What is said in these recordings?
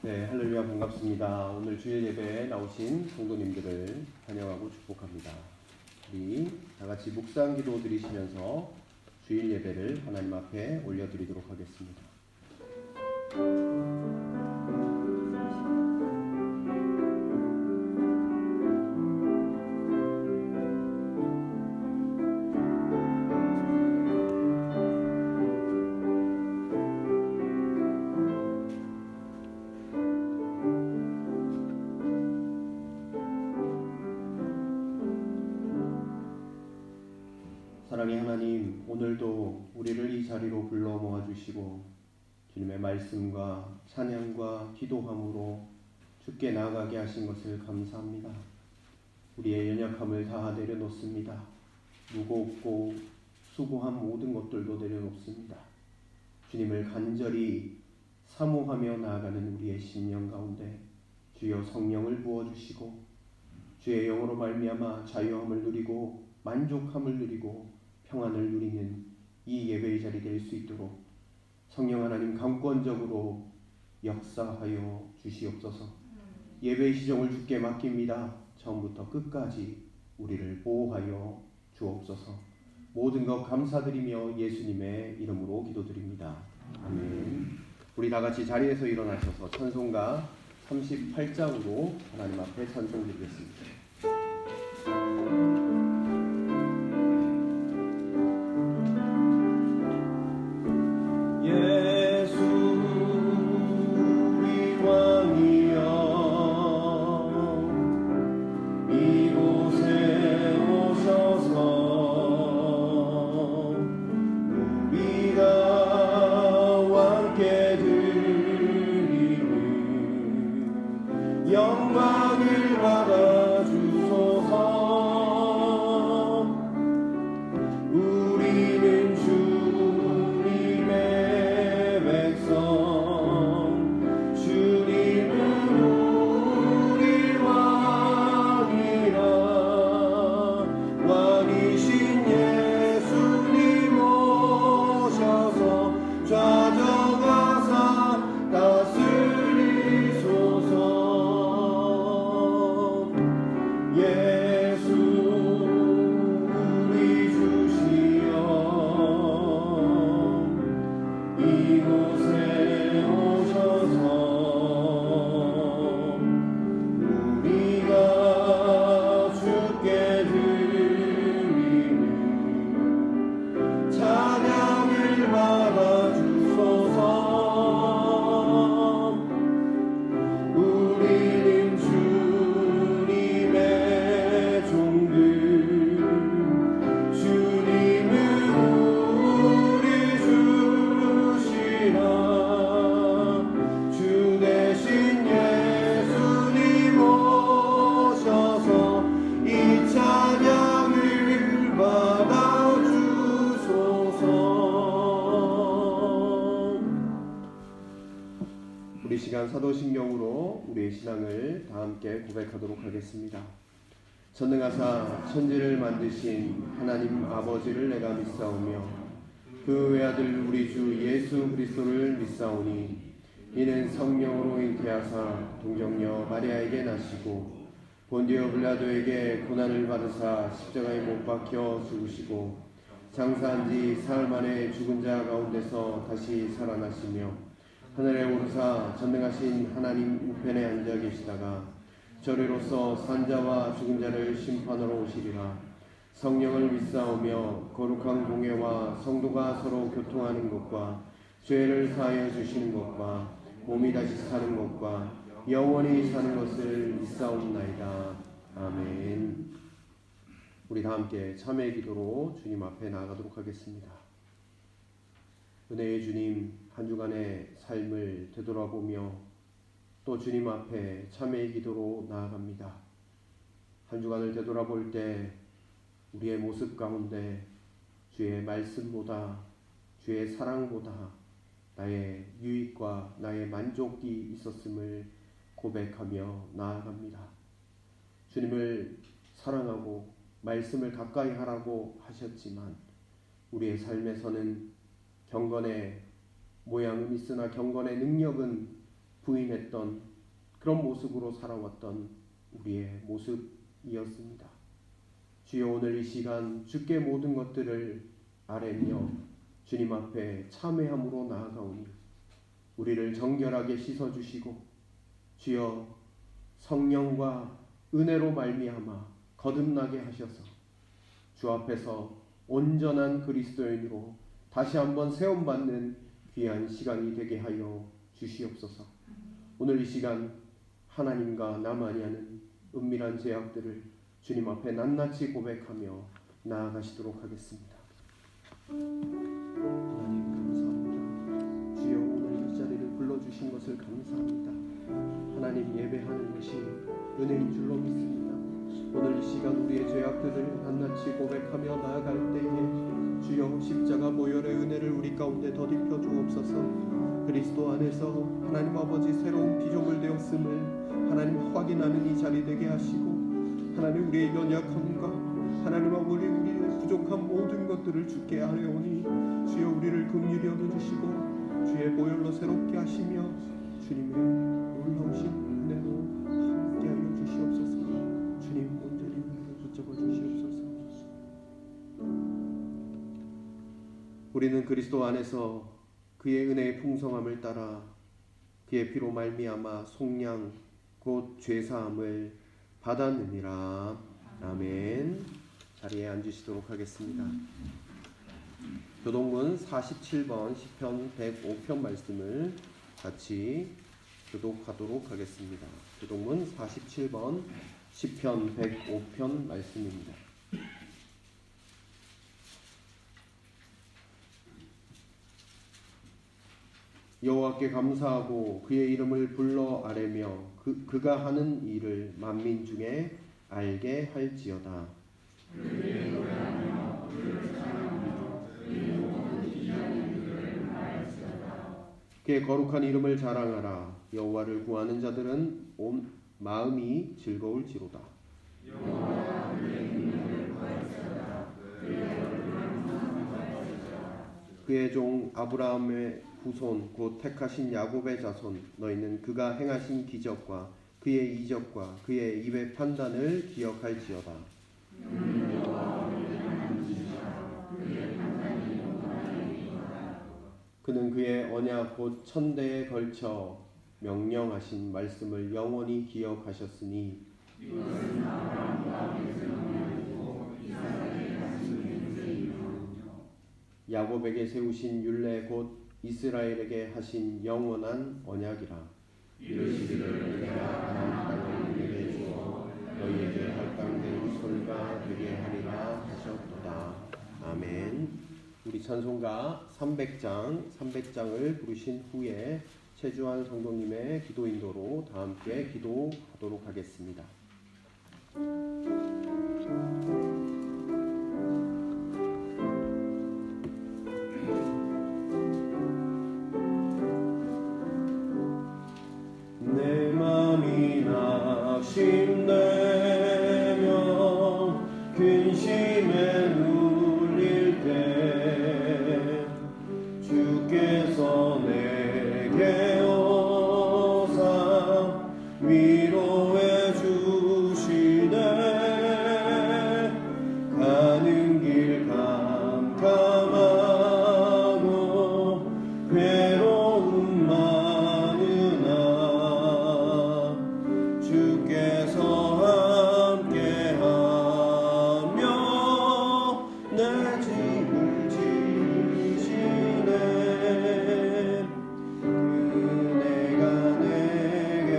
네, 할렐루야 반갑습니다. 오늘 주일 예배에 나오신 성도님들을 환영하고 축복합니다. 우리 다 같이 묵상 기도 드리시면서 주일 예배를 하나님 앞에 올려드리도록 하겠습니다. 사랑의 하나님, 오늘도 우리를 이 자리로 불러 모아주시고 주님의 말씀과 찬양과 기도함으로 주께 나아가게 하신 것을 감사합니다. 우리의 연약함을 다 내려놓습니다. 무겁고 수고한 모든 것들도 내려놓습니다. 주님을 간절히 사모하며 나아가는 우리의 심령 가운데 주여 성령을 부어주시고 주의 영으로 말미암아 자유함을 누리고 만족함을 누리고 평안을 누리는 이 예배의 자리 될 수 있도록 성령 하나님 강권적으로 역사하여 주시옵소서. 예배의 시종을 주께 맡깁니다. 처음부터 끝까지 우리를 보호하여 주옵소서. 모든 것 감사드리며 예수님의 이름으로 기도드립니다. 아멘. 우리 다 같이 자리에서 일어나셔서 찬송가 38장으로 하나님 앞에 찬송드리겠습니다. 영광을 받아주소서. 우리는 주님의 백성, 주님은 우리 왕이라. 왕이신 예수님 오셔서 좌정하사 다스리소서. 예수 우리 주시여, 이곳에 오셔서 우리가 주께 드리는 찬양을 받아주소서. 우리는 주님의 종들, 주님은 우리 주시라. 주 대신 예수님 오셔서 이 찬양을 받아주소서. 우리 시간 사도신경으로 우리의 신앙을 다 함께 고백하도록 하겠습니다. 전능하사 천지를 만드신 하나님 아버지를 내가 믿사오며 그 외아들 우리 주 예수 그리스도를 믿사오니 이는 성령으로 잉태하사 동정녀 마리아에게 나시고 본디오 빌라도에게 고난을 받으사 십자가에 못 박혀 죽으시고 장사한 지 사흘 만에 죽은 자 가운데서 다시 살아나시며 하늘에 오르사 전능하신 하나님 우편에 앉아 계시다가 저리로서 산자와 죽은 자를 심판하러 오시리라. 성령을 믿사오며 거룩한 공회와 성도가 서로 교통하는 것과 죄를 사하여 주시는 것과 몸이 다시 사는 것과 영원히 사는 것을 믿사옵나이다. 아멘. 우리 다 함께 참회의 기도로 주님 앞에 나아가도록 하겠습니다. 은혜의 주님, 한 주간의 삶을 되돌아보며 또 주님 앞에 참회의 기도로 나아갑니다. 한 주간을 되돌아볼 때 우리의 모습 가운데 주의 말씀보다 주의 사랑보다 나의 유익과 나의 만족이 있었음을 고백하며 나아갑니다. 주님을 사랑하고 말씀을 가까이 하라고 하셨지만 우리의 삶에서는 경건의 모양은 있으나 경건의 능력은 부인했던 그런 모습으로 살아왔던 우리의 모습이었습니다. 주여, 오늘 이 시간 주께 모든 것들을 아뢰며 주님 앞에 참회함으로 나아가오니 우리를 정결하게 씻어주시고 주여 성령과 은혜로 말미암아 거듭나게 하셔서 주 앞에서 온전한 그리스도인으로 다시 한번 세움받는 귀한 시간이 되게 하여 주시옵소서. 오늘 이 시간 하나님과 나만이 하는 은밀한 죄악들을 주님 앞에 낱낱이 고백하며 나아가시도록 하겠습니다. 하나님 감사합니다. 주여, 오늘 이 자리를 불러주신 것을 감사합니다. 하나님, 예배하는 것이 은혜인 줄로 믿습니다. 오늘 이 시간 우리의 죄악들을 낱낱이 고백하며 나아갈 때에 주여, 십자가 보혈의 은혜를 우리 가운데 덧입혀 주옵소서. 그리스도 안에서 하나님 아버지 새로운 피조물 되었음을 하나님 확인하는 이 자리 되게 하시고, 하나님 우리의 연약함과 하나님 아버지 우리의 부족한 모든 것들을 주께 아뢰오니 주여, 우리를 긍휼히 여겨주시고 주의 보혈로 새롭게 하시며 주님의 놀라우신 은혜로 함께하여 주시옵소서. 주님, 온전히 우리를 붙잡아 주시옵소서. 우리는 그리스도 안에서 그의 은혜의 풍성함을 따라 그의 피로 말미암아 속량 곧 죄사함을 받았느니라. 아멘. 자리에 앉으시도록 하겠습니다. 교독문 47번 시편 105편 말씀을 같이 교독하도록 하겠습니다. 교독문 47번 시편 105편 말씀입니다. 여호와께 감사하고 그의 이름을 불러 아뢰며 그가 하는 일을 만민 중에 알게 할지어다. 그의 거룩한 이름을 자랑하라. 여호와를 구하는 자들은 온 마음이 즐거울지로다. 그의 종 아브라함의 후손 곧 택하신 야곱의 자손, 너희는 그가 행하신 기적과 그의 이적과 그의 입의 판단을 기억할지어다. 그는 그의 언약 곧 천대에 걸쳐 명령하신 말씀을 영원히 기억하셨으니 야곱에게 세우신 율례 곧 이스라엘에게 하신 영원한 언약이라. 이르시기를 내가 가나안 땅을 너희에게 주어 너희에게 할당된 소리가 되게 하리라 하셨도다. 아멘. 우리 찬송가 300장을 부르신 후에 최주환 성도님의 기도 인도로 다 함께 기도하도록 하겠습니다. 내 맘이 낙심되며 근심에 눌릴 때 주께서 내게 오사 위로해 주시네. 가는 길 캄캄하고 괴로움 많으나 주께서 함께하며 내 짐을 지시네. 그네가 내게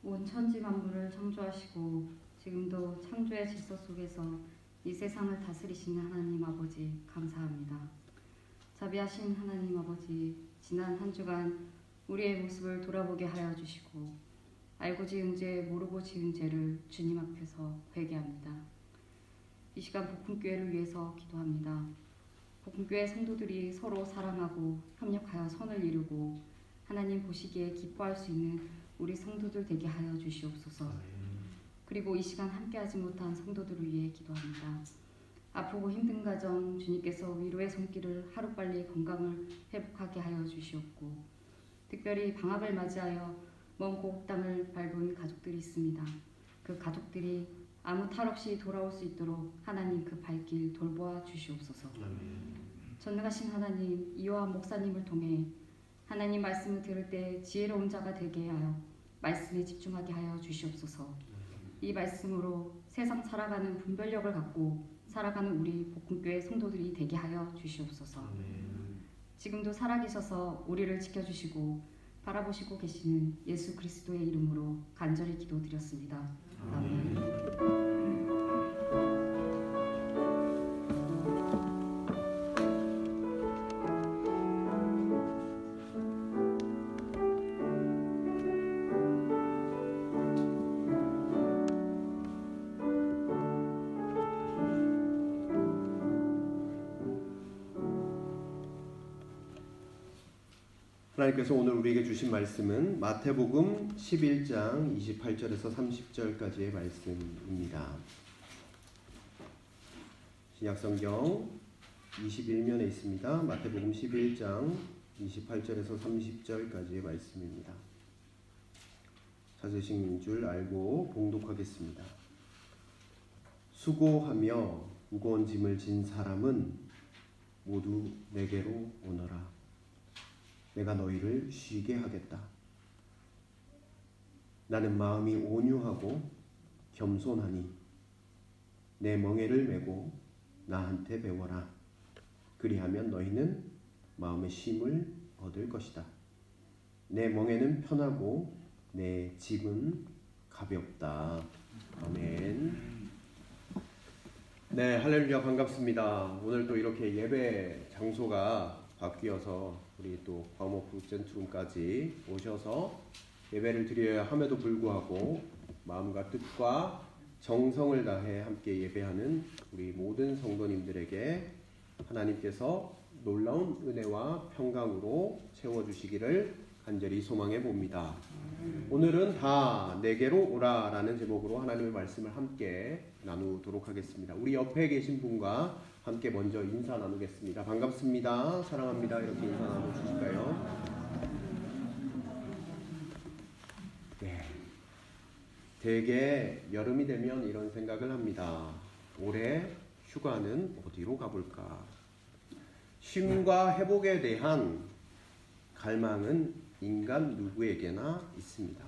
온 천지 만물을 창조하시고 지금도 창조의 질서 속에서 이 세상을 다스리시는 하나님 아버지 감사합니다. 자비하신 하나님 아버지, 지난 한 주간 우리의 모습을 돌아보게 하여 주시고 알고 지은 죄 모르고 지은 죄를 주님 앞에서 회개합니다. 이 시간 복음교회를 위해서 기도합니다. 복음교회 성도들이 서로 사랑하고 협력하여 선을 이루고 하나님 보시기에 기뻐할 수 있는 우리 성도들 되게 하여 주시옵소서. 그리고 이 시간 함께하지 못한 성도들을 위해 기도합니다. 아프고 힘든 가정 주님께서 위로의 손길을 하루빨리 건강을 회복하게 하여 주시옵고 특별히 방학을 맞이하여 먼 고국 땅을 밟은 가족들이 있습니다. 그 가족들이 아무 탈 없이 돌아올 수 있도록 하나님 그 발길 돌보아 주시옵소서. 전능하신 하나님, 이호한 목사님을 통해 하나님 말씀을 들을 때 지혜로운 자가 되게 하여 말씀에 집중하게 하여 주시옵소서. 이 말씀으로 세상 살아가는 분별력을 갖고 살아가는 우리 복음교회 성도들이 되게 하여 주시옵소서. 지금도 살아계셔서 우리를 지켜주시고 바라보시고 계시는 예수 그리스도의 이름으로 간절히 기도드렸습니다. 아멘. 하나님께서 오늘 우리에게 주신 말씀은 마태복음 11장 28절에서 30절까지의 말씀입니다. 신약성경 21면에 있습니다. 마태복음 11장 28절에서 30절까지의 말씀입니다. 찾으신 줄 알고 봉독하겠습니다. 수고하며 무거운 짐을 진 사람은 모두 내게로 오너라. 내가 너희를 쉬게 하겠다. 나는 마음이 온유하고 겸손하니 내 멍에를 메고 나한테 배워라. 그리하면 너희는 마음의 쉼을 얻을 것이다. 내 멍에는 편하고 내 짐은 가볍다. 아멘. 네, 할렐루야, 반갑습니다. 오늘 또 이렇게 예배 장소가 바뀌어서 우리 또 과목부 센트룸까지 오셔서 예배를 드려야 함에도 불구하고 마음과 뜻과 정성을 다해 함께 예배하는 우리 모든 성도님들에게 하나님께서 놀라운 은혜와 평강으로 채워주시기를 간절히 소망해 봅니다. 오늘은 다 내게로 오라 라는 제목으로 하나님의 말씀을 함께 나누도록 하겠습니다. 우리 옆에 계신 분과 함께 먼저 인사 나누겠습니다. 반갑습니다. 사랑합니다. 이렇게 인사 나눠주실까요? 네. 대개 여름이 되면 이런 생각을 합니다. 올해 휴가는 어디로 가볼까? 쉼과 회복에 대한 갈망은 인간 누구에게나 있습니다.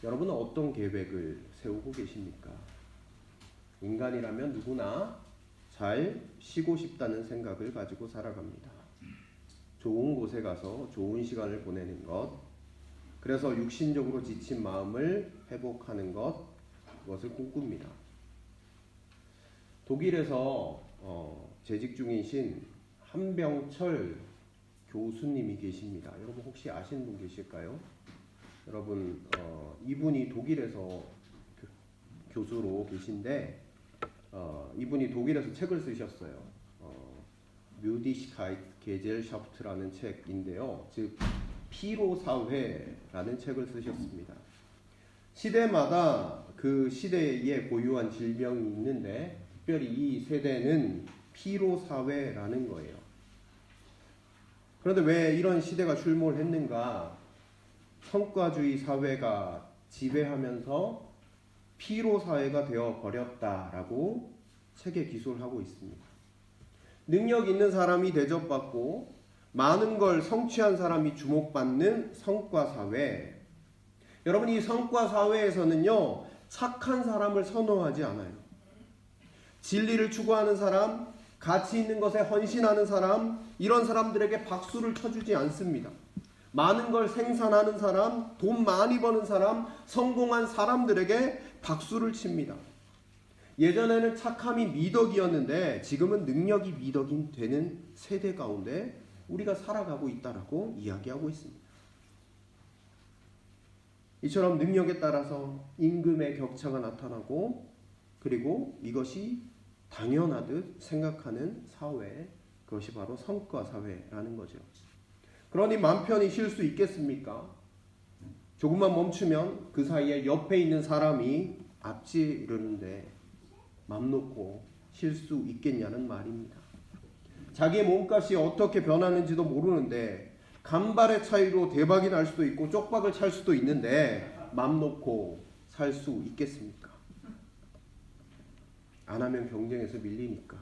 여러분은 어떤 계획을 세우고 계십니까? 인간이라면 누구나 잘 쉬고 싶다는 생각을 가지고 살아갑니다. 좋은 곳에 가서 좋은 시간을 보내는 것, 그래서 육신적으로 지친 마음을 회복하는 것, 그것을 꿈꿉니다. 독일에서 재직 중이신 한병철 교수님이 계십니다. 여러분 혹시 아시는 분 계실까요? 여러분 이분이 독일에서 교수로 계신데 이분이 독일에서 책을 쓰셨어요. 뮤디시카이트 게젤샤프트라는 책인데요. 즉 피로사회라는 책을 쓰셨습니다. 시대마다 그 시대에 고유한 질병이 있는데 특별히 이 세대는 피로사회라는 거예요. 그런데 왜 이런 시대가 출몰했는가? 성과주의 사회가 지배하면서 피로사회가 되어버렸다라고 책에 기술을 하고 있습니다. 능력 있는 사람이 대접받고 많은 걸 성취한 사람이 주목받는 성과사회. 여러분, 이 성과사회에서는요, 착한 사람을 선호하지 않아요. 진리를 추구하는 사람, 가치 있는 것에 헌신하는 사람, 이런 사람들에게 박수를 쳐주지 않습니다. 많은 걸 생산하는 사람, 돈 많이 버는 사람, 성공한 사람들에게 박수를 칩니다. 예전에는 착함이 미덕이었는데 지금은 능력이 미덕이 되는 세대 가운데 우리가 살아가고 있다라고 이야기하고 있습니다. 이처럼 능력에 따라서 임금의 격차가 나타나고 그리고 이것이 당연하듯 생각하는 사회, 그것이 바로 성과 사회라는 거죠. 그러니 맘 편히 쉴 수 있겠습니까? 조금만 멈추면 그 사이에 옆에 있는 사람이 앞지르는데 맘 놓고 쉴 수 있겠냐는 말입니다. 자기의 몸값이 어떻게 변하는지도 모르는데 간발의 차이로 대박이 날 수도 있고 쪽박을 찰 수도 있는데 맘 놓고 살 수 있겠습니까? 안 하면 경쟁에서 밀리니까.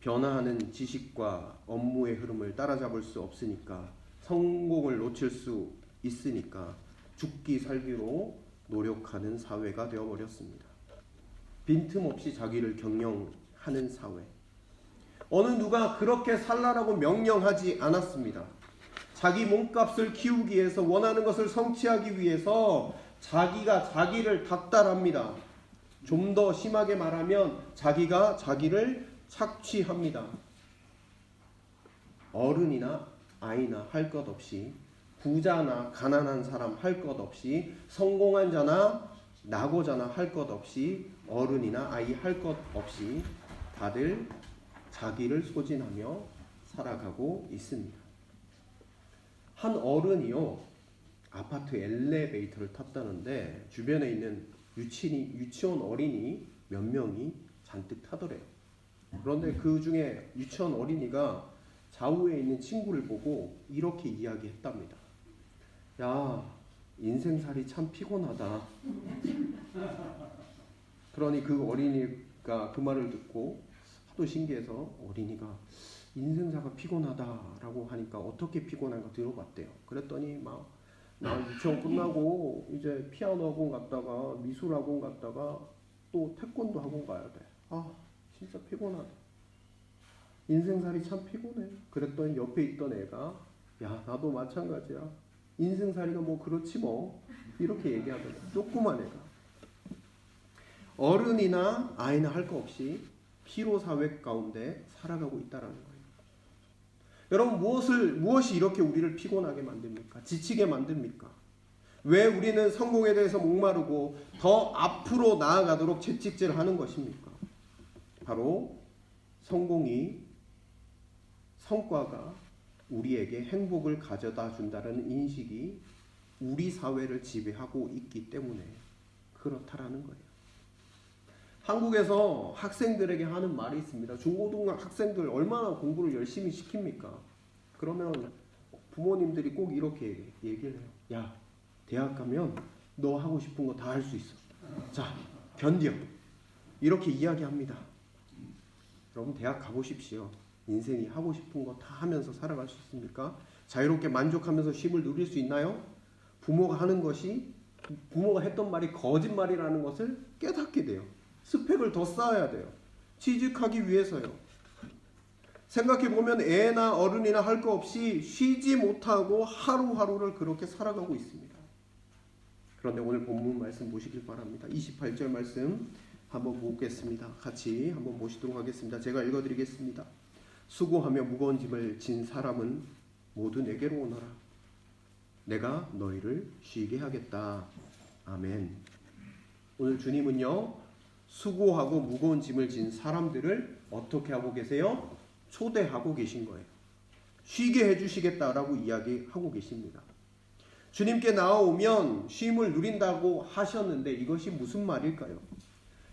변화하는 지식과 업무의 흐름을 따라잡을 수 없으니까, 성공을 놓칠 수 있으니까 죽기 살기로 노력하는 사회가 되어버렸습니다. 빈틈없이 자기를 경영하는 사회. 어느 누가 그렇게 살라라고 명령하지 않았습니다. 자기 몸값을 키우기 위해서, 원하는 것을 성취하기 위해서 자기가 자기를 닥달합니다. 좀 더 심하게 말하면 자기가 자기를 착취합니다. 어른이나 아이나 할 것 없이, 부자나 가난한 사람 할 것 없이, 성공한 자나 낙오자나 할 것 없이, 어른이나 아이 할 것 없이 다들 자기를 소진하며 살아가고 있습니다. 한 어른이요, 아파트 엘리베이터를 탔다는데 주변에 있는 유치원 어린이 몇 명이 잔뜩 타더래요. 그런데 그 중에 유치원 어린이가 좌우에 있는 친구를 보고 이렇게 이야기했답니다. 야, 인생살이 참 피곤하다. 그러니 그 어린이가 그 말을 듣고 하도 신기해서 어린이가 인생사가 피곤하다라고 하니까 어떻게 피곤한가 들어봤대요. 그랬더니 나 유치원 끝나고 이제 피아노 학원 갔다가 미술 학원 갔다가 또 태권도 학원 가야 돼. 아, 진짜 피곤하다. 인생살이 참 피곤해. 그랬더니 옆에 있던 애가 야, 나도 마찬가지야. 인생살이가 뭐 그렇지 뭐. 이렇게 얘기하더라. 조그만 애가. 어른이나 아이나 할 거 없이 피로사회 가운데 살아가고 있다는 거예요. 여러분, 무엇이 이렇게 우리를 피곤하게 만듭니까? 지치게 만듭니까? 왜 우리는 성공에 대해서 목마르고 더 앞으로 나아가도록 채찍질하는 것입니까? 바로 성과가 우리에게 행복을 가져다 준다는 인식이 우리 사회를 지배하고 있기 때문에 그렇다라는 거예요. 한국에서 학생들에게 하는 말이 있습니다. 중고등학 학생들 얼마나 공부를 열심히 시킵니까? 그러면 부모님들이 꼭 이렇게 얘기를 해요. 야, 대학 가면 너 하고 싶은 거 다 할 수 있어. 자, 견뎌. 이렇게 이야기합니다. 여러분, 대학 가보십시오. 인생이 하고 싶은 거 다 하면서 살아갈 수 있습니까? 자유롭게 만족하면서 쉼을 누릴 수 있나요? 부모가 했던 말이 거짓말이라는 것을 깨닫게 돼요. 스펙을 더 쌓아야 돼요. 취직하기 위해서요. 생각해보면 애나 어른이나 할 거 없이 쉬지 못하고 하루하루를 그렇게 살아가고 있습니다. 그런데 오늘 본문 말씀 보시길 바랍니다. 28절 말씀 한번 보겠습니다. 같이 한번 보시도록 하겠습니다. 제가 읽어드리겠습니다. 수고하며 무거운 짐을 진 사람은 모두 내게로 오너라. 내가 너희를 쉬게 하겠다. 아멘. 오늘 주님은요, 수고하고 무거운 짐을 진 사람들을 어떻게 하고 계세요? 초대하고 계신 거예요. 쉬게 해주시겠다라고 이야기하고 계십니다. 주님께 나아오면 쉼을 누린다고 하셨는데 이것이 무슨 말일까요?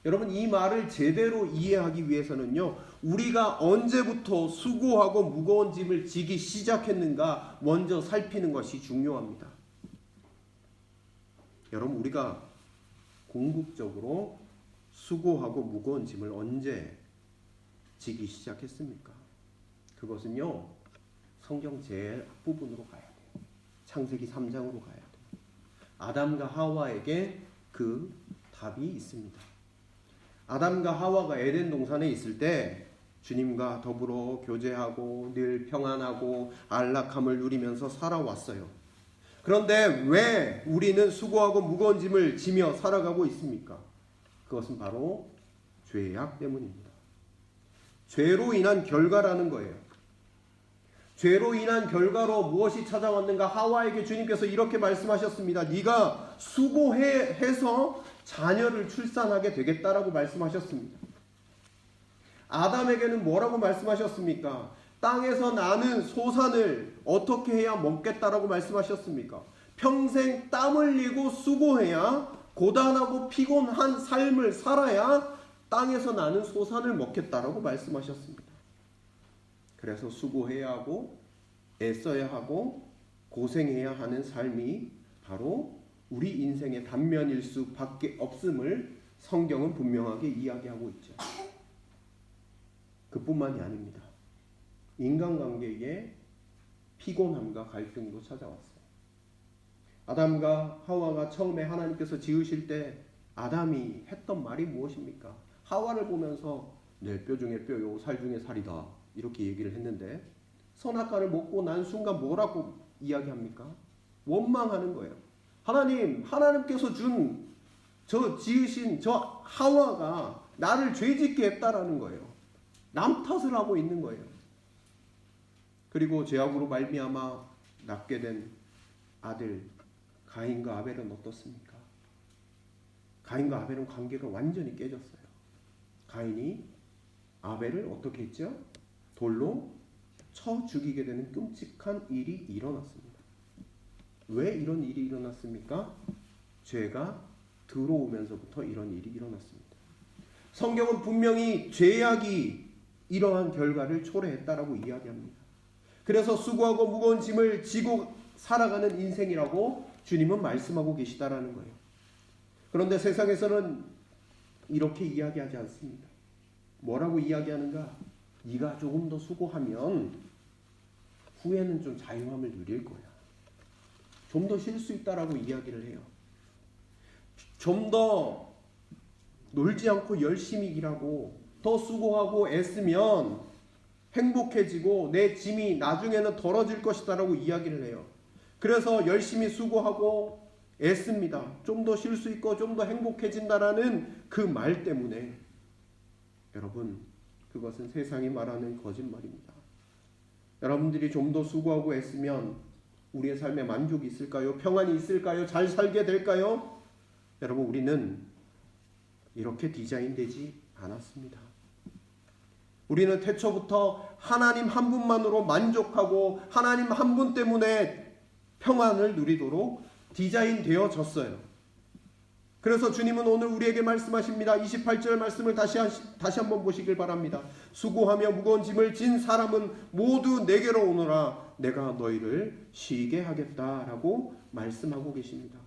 여러분, 이 말을 제대로 이해하기 위해서는요, 우리가 언제부터 수고하고 무거운 짐을 지기 시작했는가 먼저 살피는 것이 중요합니다. 여러분, 우리가 궁극적으로 수고하고 무거운 짐을 언제 지기 시작했습니까? 그것은요, 성경 제일 앞부분으로 가야 돼요. 창세기 3장으로 가야 돼요. 아담과 하와에게 그 답이 있습니다. 아담과 하와가 에덴 동산에 있을 때 주님과 더불어 교제하고 늘 평안하고 안락함을 누리면서 살아왔어요. 그런데 왜 우리는 수고하고 무거운 짐을 지며 살아가고 있습니까? 그것은 바로 죄악 때문입니다. 죄로 인한 결과라는 거예요. 죄로 인한 결과로 무엇이 찾아왔는가? 하와에게 주님께서 이렇게 말씀하셨습니다. 네가 수고해서 자녀를 출산하게 되겠다라고 말씀하셨습니다. 아담에게는 뭐라고 말씀하셨습니까? 땅에서 나는 소산을 어떻게 해야 먹겠다라고 말씀하셨습니까? 평생 땀 흘리고 수고해야, 고단하고 피곤한 삶을 살아야 땅에서 나는 소산을 먹겠다라고 말씀하셨습니다. 그래서 수고해야 하고 애써야 하고 고생해야 하는 삶이 바로 우리 인생의 단면일 수밖에 없음을 성경은 분명하게 이야기하고 있죠. 그뿐만이 아닙니다. 인간관계에 피곤함과 갈등도 찾아왔어요. 아담과 하와가 처음에 하나님께서 지으실 때 아담이 했던 말이 무엇입니까? 하와를 보면서 내 뼈 중에 뼈요 살 중에 살이다 이렇게 얘기를 했는데 선악과를 먹고 난 순간 뭐라고 이야기합니까? 원망하는 거예요. 하나님께서 준 지으신 저 하와가 나를 죄짓게 했다라는 거예요. 남 탓을 하고 있는 거예요. 그리고 죄악으로 말미암아 낳게 된 아들 가인과 아벨은 어떻습니까? 가인과 아벨은 관계가 완전히 깨졌어요. 가인이 아벨을 어떻게 했죠? 돌로 쳐 죽이게 되는 끔찍한 일이 일어났습니다. 왜 이런 일이 일어났습니까? 죄가 들어오면서부터 이런 일이 일어났습니다. 성경은 분명히 죄악이 이러한 결과를 초래했다라고 이야기합니다. 그래서 수고하고 무거운 짐을 지고 살아가는 인생이라고 주님은 말씀하고 계시다라는 거예요. 그런데 세상에서는 이렇게 이야기하지 않습니다. 뭐라고 이야기하는가? 네가 조금 더 수고하면 후에는 좀 자유함을 누릴 거야. 좀 더 쉴 수 있다라고 이야기를 해요. 좀 더 놀지 않고 열심히 일하고 더 수고하고 애쓰면 행복해지고 내 짐이 나중에는 덜어질 것이다라고 이야기를 해요. 그래서 열심히 수고하고 애씁니다. 좀 더 쉴 수 있고 좀 더 행복해진다라는 그 말 때문에 여러분 그것은 세상이 말하는 거짓말입니다. 여러분들이 좀 더 수고하고 애쓰면 우리의 삶에 만족이 있을까요? 평안이 있을까요? 잘 살게 될까요? 여러분 우리는 이렇게 디자인되지 않았습니다. 우리는 태초부터 하나님 한 분만으로 만족하고 하나님 한 분 때문에 평안을 누리도록 디자인되어졌어요. 그래서 주님은 오늘 우리에게 말씀하십니다. 28절 말씀을 다시 한번 보시길 바랍니다. 수고하며 무거운 짐을 진 사람은 모두 내게로 오너라. 내가 너희를 쉬게 하겠다라고 말씀하고 계십니다.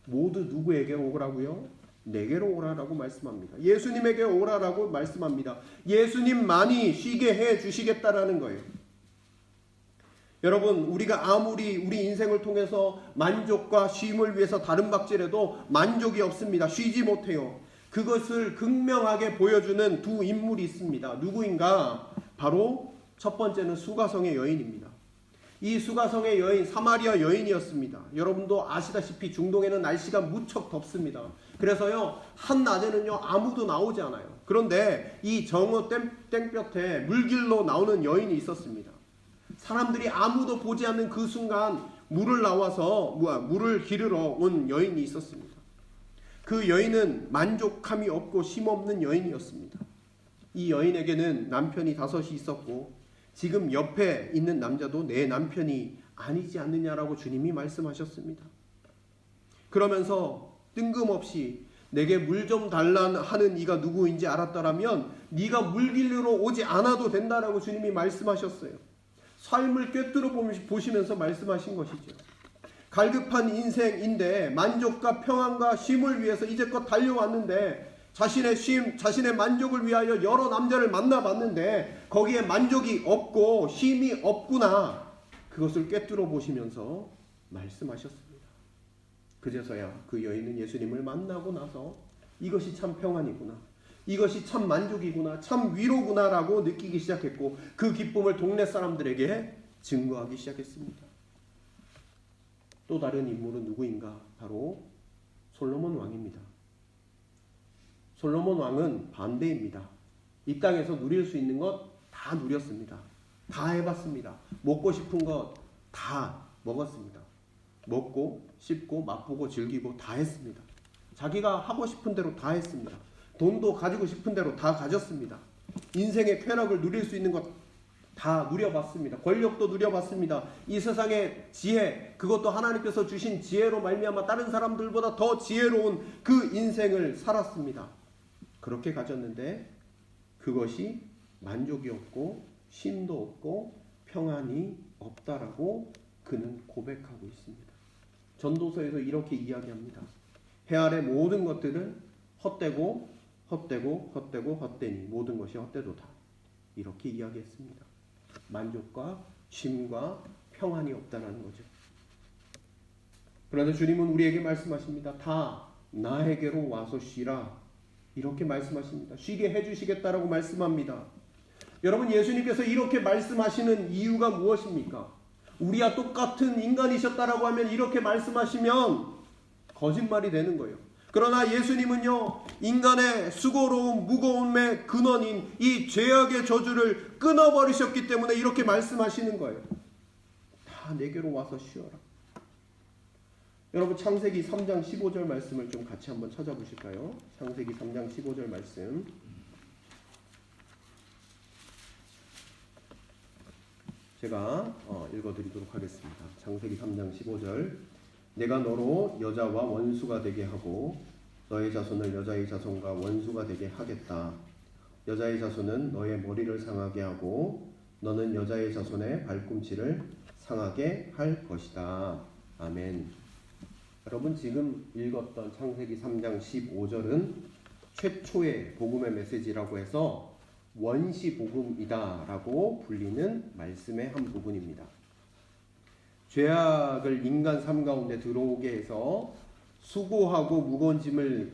모두 누구에게 오라고요? 내게로 오라라고 말씀합니다. 예수님에게 오라라고 말씀합니다. 예수님만이 쉬게 해 주시겠다라는 거예요. 여러분 우리가 아무리 우리 인생을 통해서 만족과 쉼을 위해서 다른 박질해도 만족이 없습니다. 쉬지 못해요. 그것을 극명하게 보여주는 두 인물이 있습니다. 누구인가? 바로 첫 번째는 수가성의 여인입니다. 이 수가성의 여인 사마리아 여인이었습니다. 여러분도 아시다시피 중동에는 날씨가 무척 덥습니다. 그래서요 한낮에는요 아무도 나오지 않아요. 그런데 이 정오 땡볕에 물길로 나오는 여인이 있었습니다. 사람들이 아무도 보지 않는 그 순간 물을 기르러 온 여인이 있었습니다. 그 여인은 만족함이 없고 쉼없는 여인이었습니다. 이 여인에게는 남편이 5이 있었고 지금 옆에 있는 남자도 내 남편이 아니지 않느냐라고 주님이 말씀하셨습니다. 그러면서 뜬금없이 내게 물 좀 달라 하는 이가 누구인지 알았더라면 네가 물 길러 오지 않아도 된다라고 주님이 말씀하셨어요. 삶을 꿰뚫어 보시면서 말씀하신 것이죠. 갈급한 인생인데 만족과 평안과 쉼을 위해서 이제껏 달려왔는데 자신의 쉼, 자신의 만족을 위하여 여러 남자를 만나봤는데 거기에 만족이 없고 쉼이 없구나. 그것을 꿰뚫어 보시면서 말씀하셨습니다. 그제서야 그 여인은 예수님을 만나고 나서 이것이 참 평안이구나. 이것이 참 만족이구나, 참 위로구나라고 느끼기 시작했고 그 기쁨을 동네 사람들에게 증거하기 시작했습니다. 또 다른 인물은 누구인가? 바로 솔로몬 왕입니다. 솔로몬 왕은 반대입니다. 이 땅에서 누릴 수 있는 것 다 누렸습니다. 다 해봤습니다. 먹고 싶은 것 다 먹었습니다. 먹고 씹고 맛보고 즐기고 다 했습니다. 자기가 하고 싶은 대로 다 했습니다. 돈도 가지고 싶은 대로 다 가졌습니다. 인생의 쾌락을 누릴 수 있는 것 다 누려봤습니다. 권력도 누려봤습니다. 이 세상의 지혜, 그것도 하나님께서 주신 지혜로 말미암아 다른 사람들보다 더 지혜로운 그 인생을 살았습니다. 그렇게 가졌는데 그것이 만족이 없고 쉼도 없고 평안이 없다라고 그는 고백하고 있습니다. 전도서에서 이렇게 이야기합니다. 해 아래 모든 것들은 헛되고 헛되고 헛되고 헛되니 모든 것이 헛되도다. 이렇게 이야기했습니다. 만족과 쉼과 평안이 없다는 거죠. 그런데 주님은 우리에게 말씀하십니다. 다 나에게로 와서 쉬라. 이렇게 말씀하십니다. 쉬게 해주시겠다라고 말씀합니다. 여러분, 예수님께서 이렇게 말씀하시는 이유가 무엇입니까? 우리와 똑같은 인간이셨다라고 하면 이렇게 말씀하시면 거짓말이 되는 거예요. 그러나 예수님은요, 인간의 수고로움, 무거움의 근원인 이 죄악의 저주를 끊어버리셨기 때문에 이렇게 말씀하시는 거예요. 다 내게로 와서 쉬어라. 여러분, 창세기 3장 15절 말씀을 좀 같이 한번 찾아보실까요? 창세기 3장 15절 말씀. 제가 읽어드리도록 하겠습니다. 창세기 3장 15절. 내가 너로 여자와 원수가 되게 하고 너의 자손을 여자의 자손과 원수가 되게 하겠다. 여자의 자손은 너의 머리를 상하게 하고 너는 여자의 자손의 발꿈치를 상하게 할 것이다. 아멘. 여러분, 지금 읽었던 창세기 3장 15절은 최초의 복음의 메시지라고 해서 원시복음이다라고 불리는 말씀의 한 부분입니다. 죄악을 인간 삶 가운데 들어오게 해서 수고하고 무거운 짐을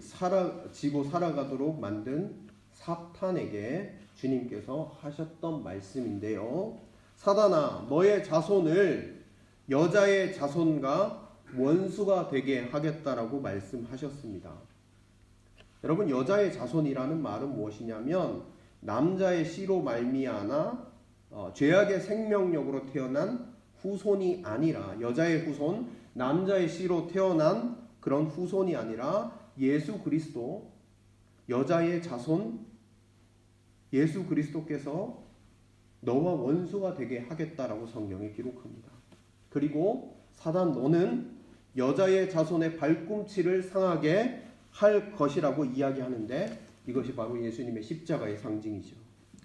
지고 살아가도록 만든 사탄에게 주님께서 하셨던 말씀인데요. 사단아, 너의 자손을 여자의 자손과 원수가 되게 하겠다라고 말씀하셨습니다. 여러분, 여자의 자손이라는 말은 무엇이냐면 남자의 씨로 말미암아 죄악의 생명력으로 태어난 후손이 아니라, 여자의 후손, 남자의 씨로 태어난 그런 후손이 아니라 예수 그리스도, 여자의 자손 예수 그리스도께서 너와 원수가 되게 하겠다라고 성경에 기록합니다. 그리고 사단, 너는 여자의 자손의 발꿈치를 상하게 할 것이라고 이야기하는데 이것이 바로 예수님의 십자가의 상징이죠.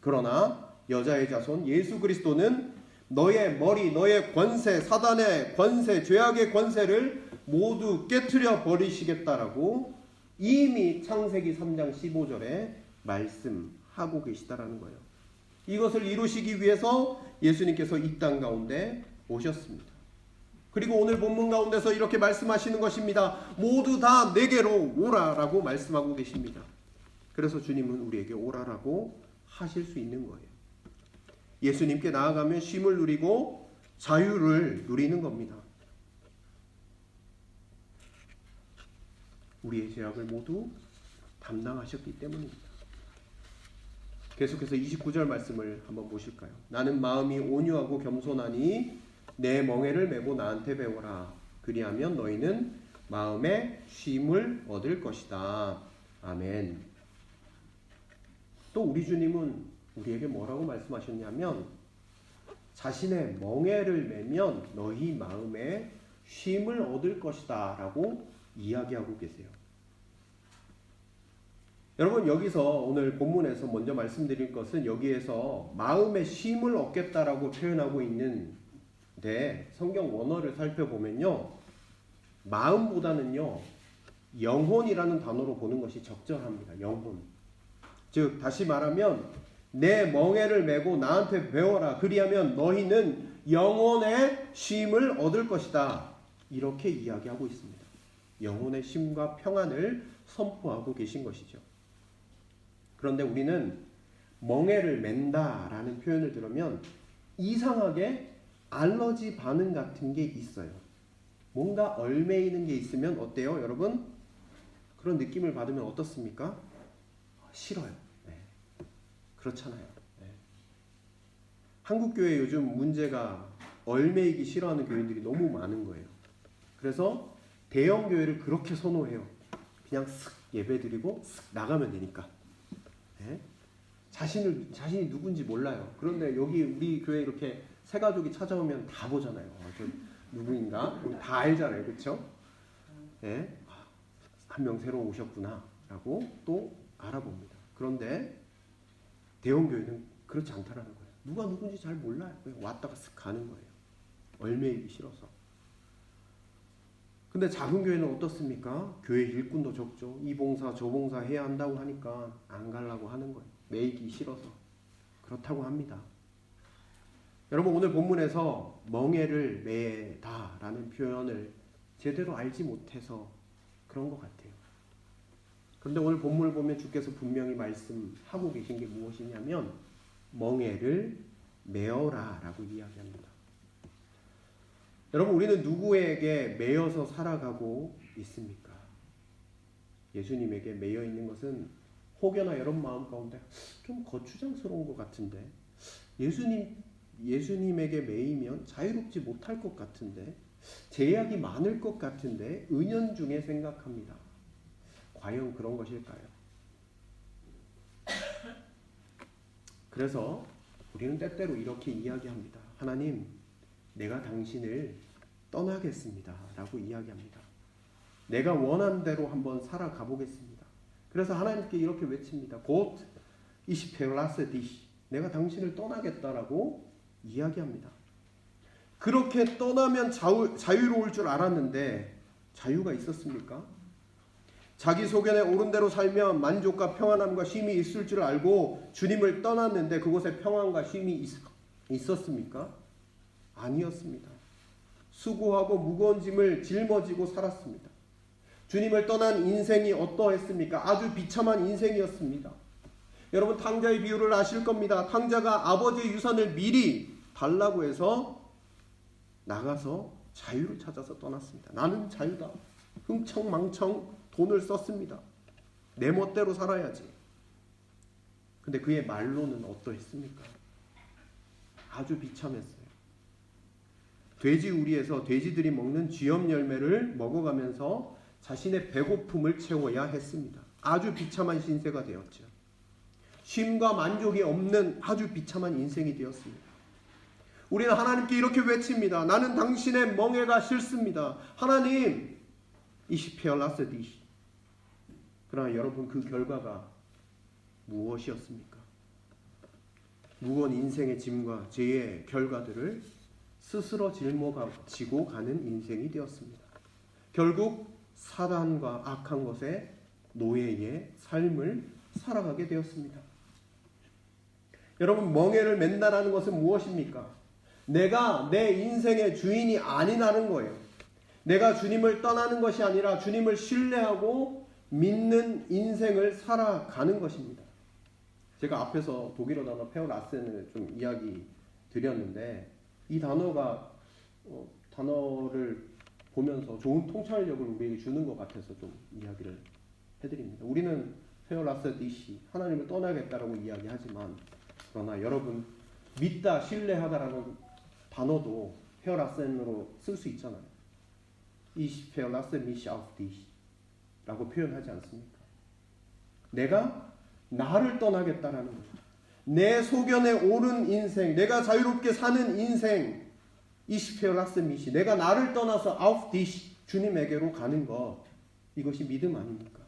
그러나 여자의 자손 예수 그리스도는 너의 머리, 너의 권세, 사단의 권세, 죄악의 권세를 모두 깨트려 버리시겠다라고 이미 창세기 3장 15절에 말씀하고 계시다라는 거예요. 이것을 이루시기 위해서 예수님께서 이 땅 가운데 오셨습니다. 그리고 오늘 본문 가운데서 이렇게 말씀하시는 것입니다. 모두 다 내게로 오라라고 말씀하고 계십니다. 그래서 주님은 우리에게 오라라고 하실 수 있는 거예요. 예수님께 나아가면 쉼을 누리고 자유를 누리는 겁니다. 우리의 죄악을 모두 담당하셨기 때문입니다. 계속해서 29절 말씀을 한번 보실까요? 나는 마음이 온유하고 겸손하니 내 멍에를 메고 나한테 배워라. 그리하면 너희는 마음의 쉼을 얻을 것이다. 아멘. 또 우리 주님은 우리에게 뭐라고 말씀하셨냐면 자신의 멍에를 메면 너희 마음에 쉼을 얻을 것이다 라고 이야기하고 계세요. 여러분, 여기서 오늘 본문에서 먼저 말씀드릴 것은 여기에서 마음의 쉼을 얻겠다라고 표현하고 있는데 성경 원어를 살펴보면요, 마음보다는요 영혼이라는 단어로 보는 것이 적절합니다. 영혼. 즉 다시 말하면 내 멍에를 메고 나한테 배워라. 그리하면 너희는 영혼의 쉼을 얻을 것이다. 이렇게 이야기하고 있습니다. 영혼의 쉼과 평안을 선포하고 계신 것이죠. 그런데 우리는 멍에를 맨다라는 표현을 들으면 이상하게 알러지 반응 같은 게 있어요. 뭔가 얼매이는 게 있으면 어때요, 여러분? 그런 느낌을 받으면 어떻습니까? 싫어요. 네. 그렇잖아요. 네. 한국 교회 요즘 문제가 얼매이기 싫어하는 교인들이 너무 많은 거예요. 그래서 대형 교회를 그렇게 선호해요. 그냥 쓱 예배드리고 쓱 나가면 되니까. 네? 자신이 누군지 몰라요. 그런데 여기 우리 교회 이렇게 새 가족이 찾아오면 다 보잖아요. 저 누구인가? 우리 다 알잖아요. 그렇죠? 네? 한 명 새로 오셨구나 라고 또 알아봅니다. 그런데 대형 교회는 그렇지 않다라는 거예요. 누가 누군지 잘 몰라요. 그냥 왔다가 쓱 가는 거예요. 얼매이기 싫어서. 근데 작은 교회는 어떻습니까? 교회 일꾼도 적죠. 이 봉사 저 봉사 해야 한다고 하니까 안 가려고 하는 거예요. 매이기 싫어서. 그렇다고 합니다. 여러분 오늘 본문에서 멍에를 매다라는 표현을 제대로 알지 못해서 그런 것 같아요. 그런데 오늘 본문을 보면 주께서 분명히 말씀하고 계신 게 무엇이냐면 멍에를 매어라 라고 이야기합니다. 여러분 우리는 누구에게 매여서 살아가고 있습니까? 예수님에게 매여 있는 것은 혹여나 여러분 마음 가운데 좀 거추장스러운 것 같은데 예수님에게 매이면 자유롭지 못할 것 같은데 제약이 많을 것 같은데 은연중에 생각합니다. 과연 그런 것일까요? 그래서 우리는 때때로 이렇게 이야기합니다. 하나님, 내가 당신을 떠나겠습니다 라고 이야기합니다. 내가 원하는 대로 한번 살아가 보겠습니다. 그래서 하나님께 이렇게 외칩니다. 곧 ich verlasse dich. 내가 당신을 떠나겠다라고 이야기합니다. 그렇게 떠나면 자유로울 줄 알았는데 자유가 있었습니까? 자기 소견에 옳은 대로 살면 만족과 평안함과 쉼이 있을 줄 알고 주님을 떠났는데 그곳에 평안과 쉼이 있었습니까? 아니었습니다. 수고하고 무거운 짐을 짊어지고 살았습니다. 주님을 떠난 인생이 어떠했습니까? 아주 비참한 인생이었습니다. 여러분 탕자의 비유를 아실 겁니다. 탕자가 아버지의 유산을 미리 달라고 해서 나가서 자유를 찾아서 떠났습니다. 나는 자유다. 흥청망청 돈을 썼습니다. 내 멋대로 살아야지. 근데 그의 말로는 어떠했습니까? 아주 비참했어요. 돼지 우리에서 돼지들이 먹는 쥐염 열매를 먹어가면서 자신의 배고픔을 채워야 했습니다. 아주 비참한 신세가 되었죠. 쉼과 만족이 없는 아주 비참한 인생이 되었습니다. 우리는 하나님께 이렇게 외칩니다. 나는 당신의 멍에가 싫습니다. 하나님, ich verlasse dich. 그러나 여러분 그 결과가 무엇이었습니까? 무거운 인생의 짐과 죄의 결과들을 스스로 짊어지고 가는 인생이 되었습니다. 결국 사단과 악한 것의 노예의 삶을 살아가게 되었습니다. 여러분 멍에를 맨다라는 것은 무엇입니까? 내가 내 인생의 주인이 아니라는 거예요. 내가 주님을 떠나는 것이 아니라 주님을 신뢰하고 믿는 인생을 살아가는 것입니다. 제가 앞에서 독일어 단어 페어라센을 좀 이야기 드렸는데 이 단어가 단어를 보면서 좋은 통찰력을 우리에게 주는 것 같아서 좀 이야기를 해드립니다. 우리는 페어라세 디시 하나님을 떠나겠다라고 이야기하지만 그러나 여러분 믿다 신뢰하다라는 단어도 페어라센으로 쓸 수 있잖아요. Ich verlasse mich auf dich 라고 표현하지 않습니까? 내가 나를 떠나겠다라는 거죠. 내 소견에 옳은 인생, 내가 자유롭게 사는 인생, Ich verlasse mich, 내가 나를 떠나서 auf dich, 주님에게로 가는 것, 이것이 믿음 아닙니까?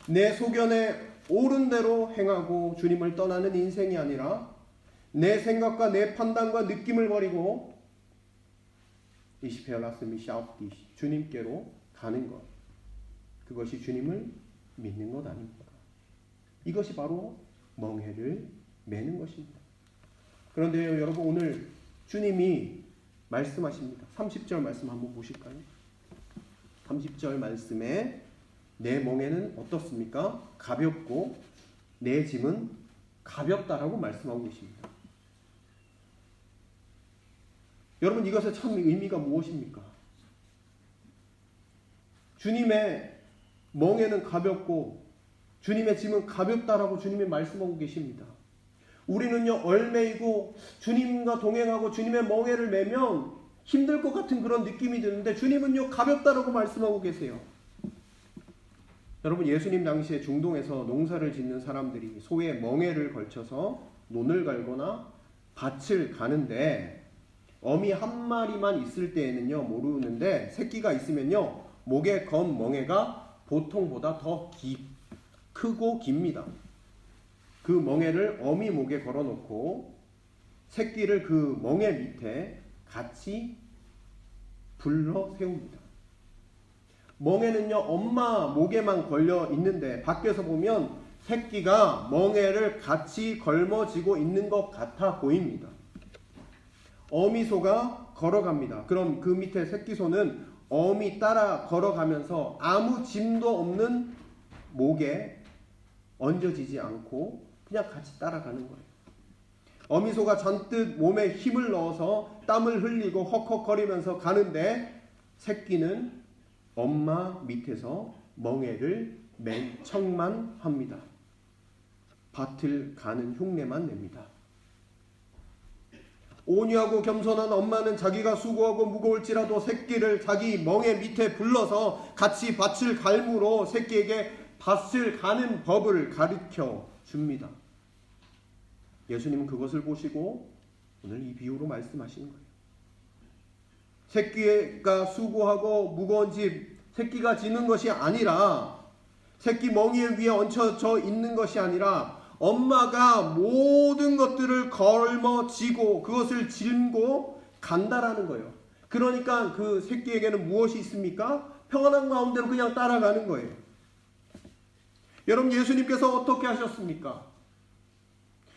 내 소견에 옳은 대로 행하고 주님을 떠나는 인생이 아니라 내 생각과 내 판단과 느낌을 버리고 Ich verlasse mich auf dich, 주님께로 가는 것, 그것이 주님을 믿는 것 아닙니까? 이것이 바로 멍에를 매는 것입니다. 그런데 여러분 오늘 주님이 말씀하십니다. 30절 말씀 한번 보실까요? 30절 말씀에 내 멍에는 어떻습니까? 가볍고 내 짐은 가볍다라고 말씀하고 계십니다. 여러분, 이것의 참 의미가 무엇입니까? 주님의 멍에는 가볍고 주님의 짐은 가볍다라고 주님이 말씀하고 계십니다. 우리는요, 얼매이고 주님과 동행하고 주님의 멍에를 메면 힘들 것 같은 그런 느낌이 드는데 주님은요, 가볍다라고 말씀하고 계세요. 여러분, 예수님 당시에 중동에서 농사를 짓는 사람들이 소의 멍에를 걸쳐서 논을 갈거나 밭을 가는데 어미 한 마리만 있을 때에는요 모르는데 새끼가 있으면요 목에 건 멍에가 보통보다 더 크고 깁니다. 그 멍에를 어미 목에 걸어놓고 새끼를 그 멍에 밑에 같이 불러 세웁니다. 멍에는요 엄마 목에만 걸려 있는데 밖에서 보면 새끼가 멍에를 같이 걸머쥐고 있는 것 같아 보입니다. 어미소가 걸어갑니다. 그럼 그 밑에 새끼소는 어미 따라 걸어가면서 아무 짐도 없는 목에 얹어지지 않고 그냥 같이 따라가는 거예요. 어미소가 잔뜩 몸에 힘을 넣어서 땀을 흘리고 헉헉거리면서 가는데 새끼는 엄마 밑에서 멍에를 맨 척만 합니다. 밭을 가는 흉내만 냅니다. 온유하고 겸손한 엄마는 자기가 수고하고 무거울지라도 새끼를 자기 멍에 밑에 불러서 같이 밭을 갈므로 새끼에게 밭을 가는 법을 가르쳐 줍니다. 예수님은 그것을 보시고 오늘 이 비유로 말씀하시는 거예요. 새끼가 수고하고 무거운 집, 새끼가 지는 것이 아니라 새끼 멍에 위에 얹혀져 있는 것이 아니라 엄마가 모든 것들을 걸머쥐고 그것을 짊고 간다라는 거예요. 그러니까 그 새끼에게는 무엇이 있습니까? 평안한 가운데로 그냥 따라가는 거예요. 여러분, 예수님께서 어떻게 하셨습니까?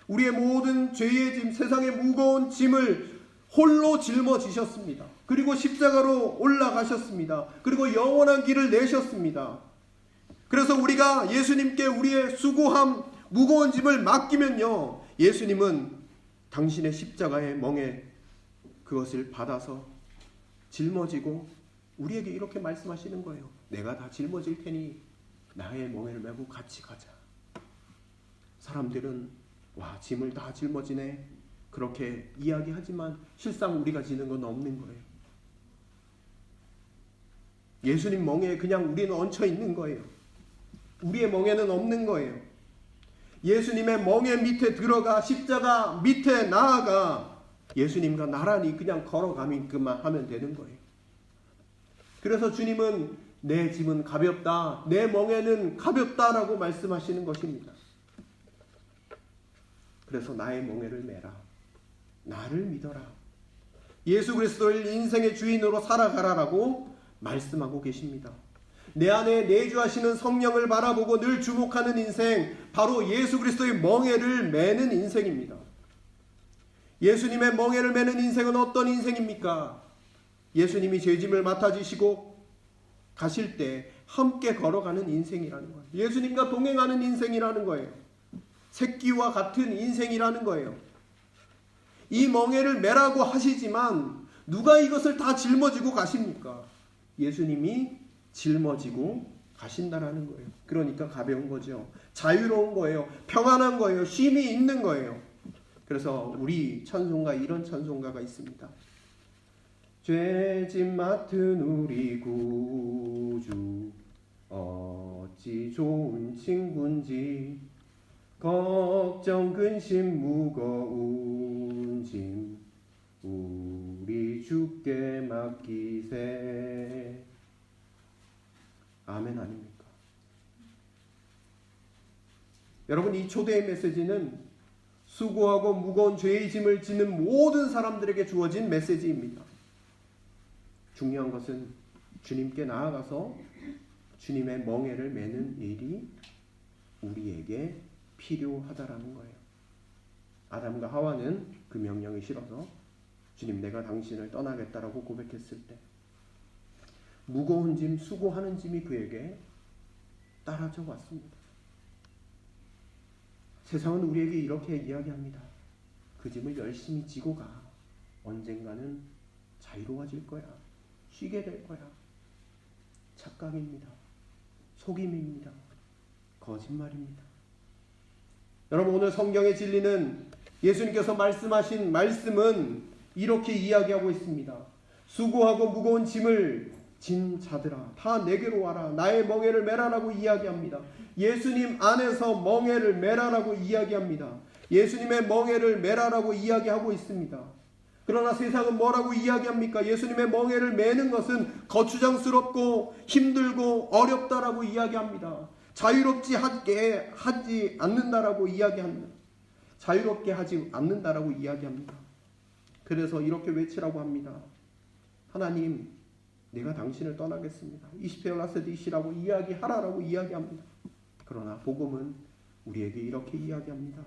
우리의 모든 죄의 짐, 세상의 무거운 짐을 홀로 짊어지셨습니다. 그리고 십자가로 올라가셨습니다. 그리고 영원한 길을 내셨습니다. 그래서 우리가 예수님께 우리의 수고함, 무거운 짐을 맡기면요, 예수님은 당신의 십자가의 멍에 그것을 받아서 짊어지고 우리에게 이렇게 말씀하시는 거예요. 내가 다 짊어질 테니 나의 멍에를 메고 같이 가자. 사람들은 와, 짐을 다 짊어지네 그렇게 이야기하지만 실상 우리가 지는 건 없는 거예요. 예수님 멍에에 그냥 우리는 얹혀 있는 거예요. 우리의 멍에는 없는 거예요. 예수님의 멍에 밑에 들어가 십자가 밑에 나아가 예수님과 나란히 그냥 걸어가기만 하면 되는 거예요. 그래서 주님은 내 짐은 가볍다, 내 멍에는 가볍다라고 말씀하시는 것입니다. 그래서 나의 멍에를 메라, 나를 믿어라, 예수 그리스도를 인생의 주인으로 살아가라라고 말씀하고 계십니다. 내 안에 내주하시는 성령을 바라보고 늘 주목하는 인생, 바로 예수 그리스도의 멍에를 메는 인생입니다. 예수님의 멍에를 메는 인생은 어떤 인생입니까? 예수님이 죄짐을 맡아주시고 가실 때 함께 걸어가는 인생이라는 거예요. 예수님과 동행하는 인생이라는 거예요. 새끼와 같은 인생이라는 거예요. 이 멍에를 메라고 하시지만 누가 이것을 다 짊어지고 가십니까? 예수님이 짊어지고 가신다라는 거예요. 그러니까 가벼운 거죠. 자유로운 거예요. 평안한 거예요. 쉼이 있는 거예요. 그래서 우리 찬송가, 이런 찬송가가 있습니다. 죄짐 맡은 우리 구주 어찌 좋은 친구인지, 걱정 근심 무거운 짐 우리 주께 맡기세. 아멘 아닙니까? 여러분, 이 초대의 메시지는 수고하고 무거운 죄의 짐을 지는 모든 사람들에게 주어진 메시지입니다. 중요한 것은 주님께 나아가서 주님의 멍에를 메는 일이 우리에게 필요하다라는 거예요. 아담과 하와는 그 명령이 싫어서 주님, 내가 당신을 떠나겠다라고 고백했을 때 무거운 짐, 수고하는 짐이 그에게 따라져 왔습니다. 세상은 우리에게 이렇게 이야기합니다. 그 짐을 열심히 지고 가. 언젠가는 자유로워질 거야. 쉬게 될 거야. 착각입니다. 속임입니다. 거짓말입니다. 여러분, 오늘 성경의 진리는 예수님께서 말씀하신 말씀은 이렇게 이야기하고 있습니다. 수고하고 무거운 짐을 진 자들아, 다 내게로 와라. 나의 멍에를 메라라고 이야기합니다. 예수님 안에서 멍에를 메라라고 이야기합니다. 예수님의 멍에를 메라라고 이야기하고 있습니다. 그러나 세상은 뭐라고 이야기합니까? 예수님의 멍에를 메는 것은 거추장스럽고 힘들고 어렵다라고 이야기합니다. 자유롭지 하지 않는다라고 이야기합니다. 자유롭게 하지 않는다라고 이야기합니다. 그래서 이렇게 외치라고 합니다. 하나님, 내가 당신을 떠나겠습니다. 이시페올라스디시라고 이야기하라라고 이야기합니다. 그러나 복음은 우리에게 이렇게 이야기합니다.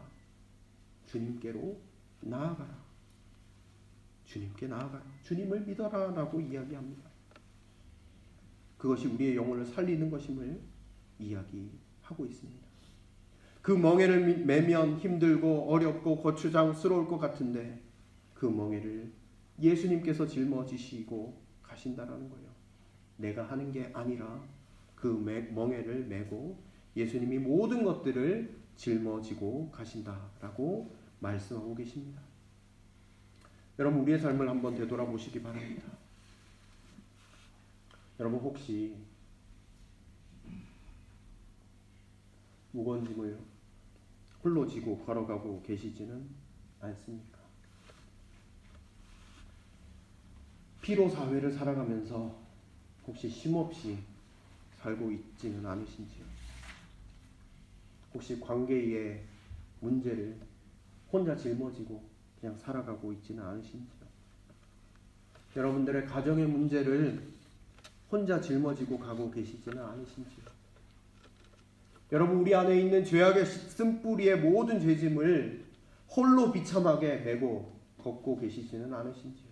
주님께로 나아가라. 주님께 나아가라. 주님을 믿어라 라고 이야기합니다. 그것이 우리의 영혼을 살리는 것임을 이야기하고 있습니다. 그 멍에를 매면 힘들고 어렵고 거추장스러울 것 같은데 그 멍에를 예수님께서 짊어지시고 가신다라는 거예요. 내가 하는 게 아니라 그 멍에를 메고 예수님이 모든 것들을 짊어지고 가신다라고 말씀하고 계십니다. 여러분, 우리의 삶을 한번 되돌아보시기 바랍니다. 여러분, 혹시 무거운 짐을 홀로 지고 걸어가고 계시지는 않습니까? 피로 사회를 살아가면서 혹시 쉼없이 살고 있지는 않으신지요? 혹시 관계의 문제를 혼자 짊어지고 그냥 살아가고 있지는 않으신지요? 여러분들의 가정의 문제를 혼자 짊어지고 가고 계시지는 않으신지요? 여러분, 우리 안에 있는 죄악의 쓴뿌리의 모든 죄짐을 홀로 비참하게 메고 걷고 계시지는 않으신지요?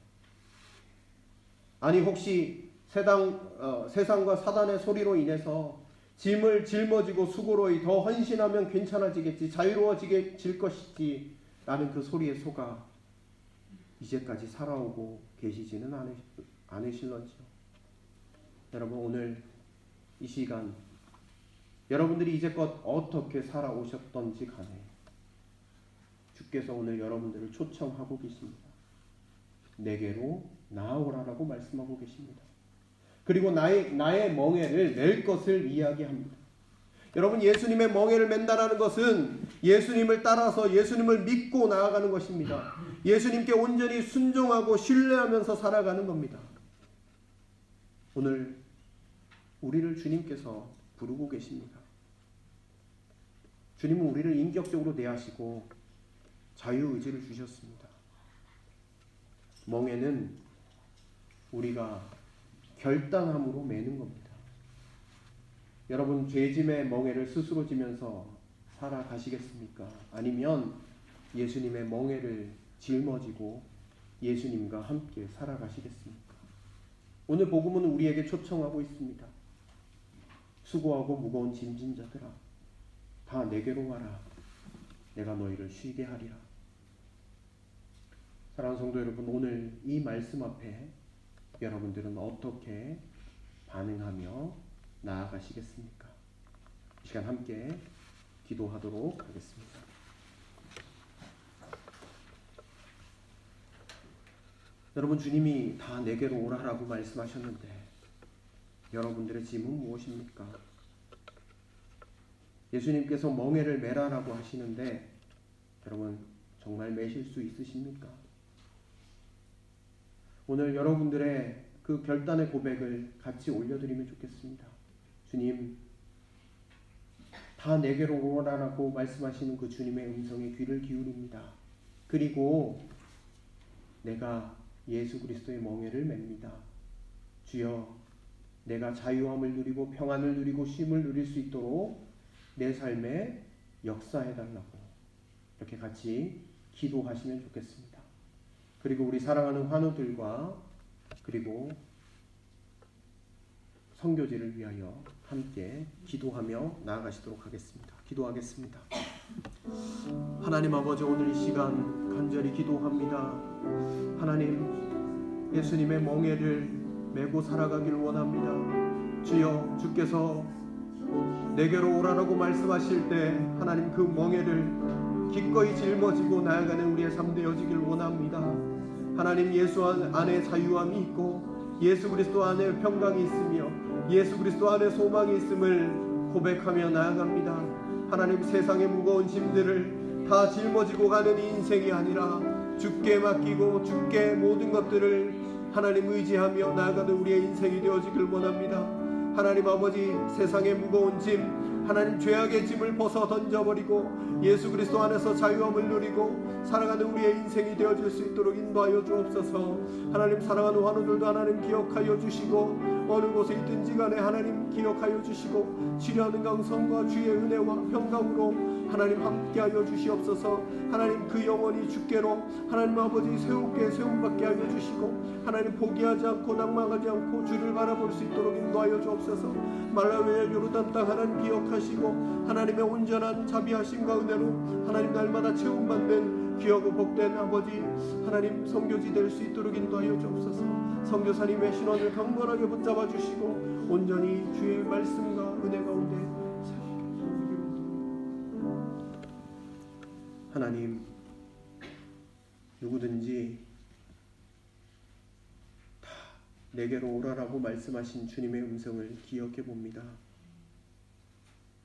아니, 혹시 세상과 사단의 소리로 인해서 짐을 짊어지고 수고로이 더 헌신하면 괜찮아지겠지, 자유로워질 것이지 라는 그 소리에 속아 이제까지 살아오고 계시지는 않으실런지요? 여러분, 오늘 이 시간 여러분들이 이제껏 어떻게 살아오셨던지 간에 주께서 오늘 여러분들을 초청하고 계십니다. 내게로 나아오라라고 말씀하고 계십니다. 그리고 나의 멍에를 맬 것을 이야기합니다. 여러분, 예수님의 멍에를 맨다라는 것은 예수님을 따라서 예수님을 믿고 나아가는 것입니다. 예수님께 온전히 순종하고 신뢰하면서 살아가는 겁니다. 오늘 우리를 주님께서 부르고 계십니다. 주님은 우리를 인격적으로 대하시고 자유의지를 주셨습니다. 멍에는 우리가 결단함으로 매는 겁니다. 여러분, 죄짐의 멍에를 스스로 지면서 살아가시겠습니까? 아니면 예수님의 멍에를 짊어지고 예수님과 함께 살아가시겠습니까? 오늘 복음은 우리에게 초청하고 있습니다. 수고하고 무거운 짐진 자들아, 다 내게로 와라. 내가 너희를 쉬게 하리라. 사랑하는 성도 여러분, 오늘 이 말씀 앞에 여러분들은 어떻게 반응하며 나아가시겠습니까? 이 시간 함께 기도하도록 하겠습니다. 여러분, 주님이 다 내게로 오라라고 말씀하셨는데 여러분들의 짐은 무엇입니까? 예수님께서 멍에를 메라라고 하시는데 여러분, 정말 메실 수 있으십니까? 오늘 여러분들의 그 결단의 고백을 같이 올려드리면 좋겠습니다. 주님, 다 내게로 오라라고 말씀하시는 그 주님의 음성에 귀를 기울입니다. 그리고 내가 예수 그리스도의 멍에를 맵니다. 주여, 내가 자유함을 누리고 평안을 누리고 쉼을 누릴 수 있도록 내 삶에 역사해달라고 이렇게 같이 기도하시면 좋겠습니다. 그리고 우리 사랑하는 환우들과 그리고 선교지를 위하여 함께 기도하며 나아가시도록 하겠습니다. 기도하겠습니다. 하나님 아버지, 오늘 이 시간 간절히 기도합니다. 하나님, 예수님의 멍에를 메고 살아가길 원합니다. 주여, 주께서 내게로 오라라고 말씀하실 때 하나님 그 멍에를 기꺼이 짊어지고 나아가는 우리의 삶 되어지길 원합니다. 하나님, 예수 안에 자유함이 있고 예수 그리스도 안에 평강이 있으며 예수 그리스도 안에 소망이 있음을 고백하며 나아갑니다. 하나님, 세상의 무거운 짐들을 다 짊어지고 가는 이 인생이 아니라 주께 맡기고 주께 모든 것들을 하나님 의지하며 나아가는 우리의 인생이 되어지길 원합니다. 하나님 아버지, 세상의 무거운 짐, 하나님 죄악의 짐을 벗어 던져버리고 예수 그리스도 안에서 자유함을 누리고 살아가는 우리의 인생이 되어질 수 있도록 인도하여 주옵소서. 하나님, 사랑하는 환우들도 하나님 기억하여 주시고 어느 곳에 있든지 간에 하나님 기억하여 주시고 치료하는 강성과 주의 은혜와 평강으로 하나님 함께하여 주시옵소서. 하나님, 그 영혼이 주께로 하나님 아버지 새롭게 세움받게 하여 주시고 하나님 포기하지 않고 낭망하지 않고 주를 바라볼 수 있도록 인도하여 주옵소서. 말라위의 요르단 땅 하나님 기억하시고 하나님의 온전한 자비하심과 은혜로 하나님 날마다 채움받는 귀하고 복된 아버지 하나님 선교지 될 수 있도록 인도하여 주옵소서. 선교사님의 신원을 강건하게 붙잡아 주시고 온전히 주의 말씀과 은혜 가운데 하나님, 누구든지 다 내게로 오라라고 말씀하신 주님의 음성을 기억해 봅니다.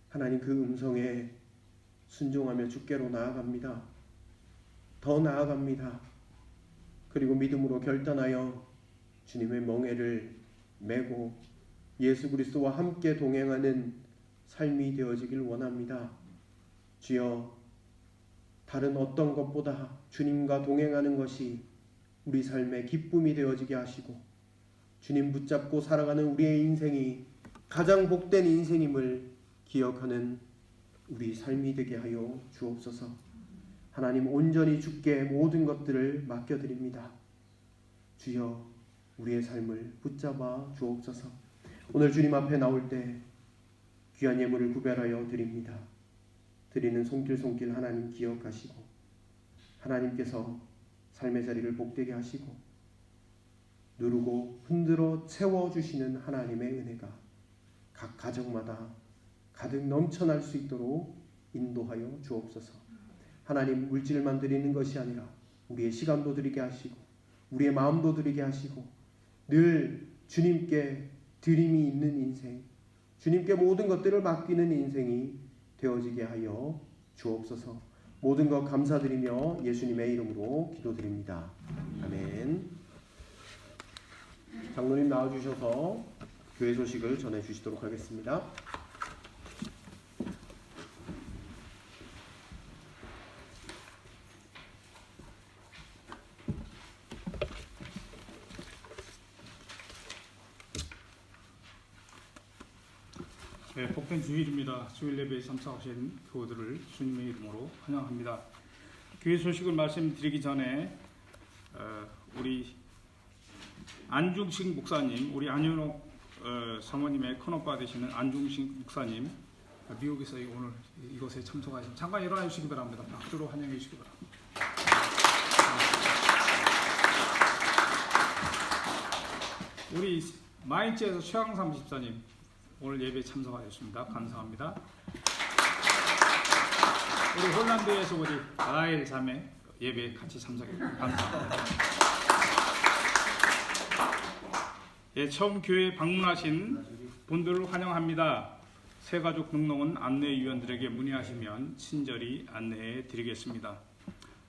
하나님, 그 음성에 순종하며 주께로 나아갑니다. 더 나아갑니다. 그리고 믿음으로 결단하여 주님의 멍에를 메고 예수 그리스도와 함께 동행하는 삶이 되어지길 원합니다. 주여, 다른 어떤 것보다 주님과 동행하는 것이 우리 삶의 기쁨이 되어지게 하시고 주님 붙잡고 살아가는 우리의 인생이 가장 복된 인생임을 기억하는 우리 삶이 되게 하여 주옵소서. 하나님, 온전히 주께 모든 것들을 맡겨드립니다. 주여, 우리의 삶을 붙잡아 주옵소서. 오늘 주님 앞에 나올 때 귀한 예물을 구별하여 드립니다. 드리는 손길 하나님 기억하시고 하나님께서 삶의 자리를 복되게 하시고 누르고 흔들어 채워주시는 하나님의 은혜가 각 가정마다 가득 넘쳐날 수 있도록 인도하여 주옵소서. 하나님, 물질만 드리는 것이 아니라 우리의 시간도 드리게 하시고 우리의 마음도 드리게 하시고 늘 주님께 드림이 있는 인생, 주님께 모든 것들을 맡기는 인생이 되어지게 하여 주옵소서. 모든 것 감사드리며 예수님의 이름으로 기도드립니다. 아멘. 장로님 나와주셔서 교회 소식을 전해주시도록 하겠습니다. 네, 복된 주일입니다. 주일 예배에 참석하신 교우들을 주님의 이름으로 환영합니다. 교회 소식을 말씀드리기 전에 우리 안중식 목사님, 우리 안윤옥 사모님의 큰오빠 되시는 안중식 목사님, 미국에서 오늘 이곳에 참석하신 잠깐 일어나 주시기 바랍니다. 박수로 환영해 주시기 바랍니다. 우리 마인츠에서 최강삼 집사님 오늘 예배에 참석하셨습니다. 감사합니다. 우리 홀란드에서 우리 라엘 자매 예배에 같이 참석했습니다. 감사합니다. 예, 처음 교회에 방문하신 분들을 환영합니다. 새가족 등록은 안내위원들에게 문의하시면 친절히 안내해 드리겠습니다.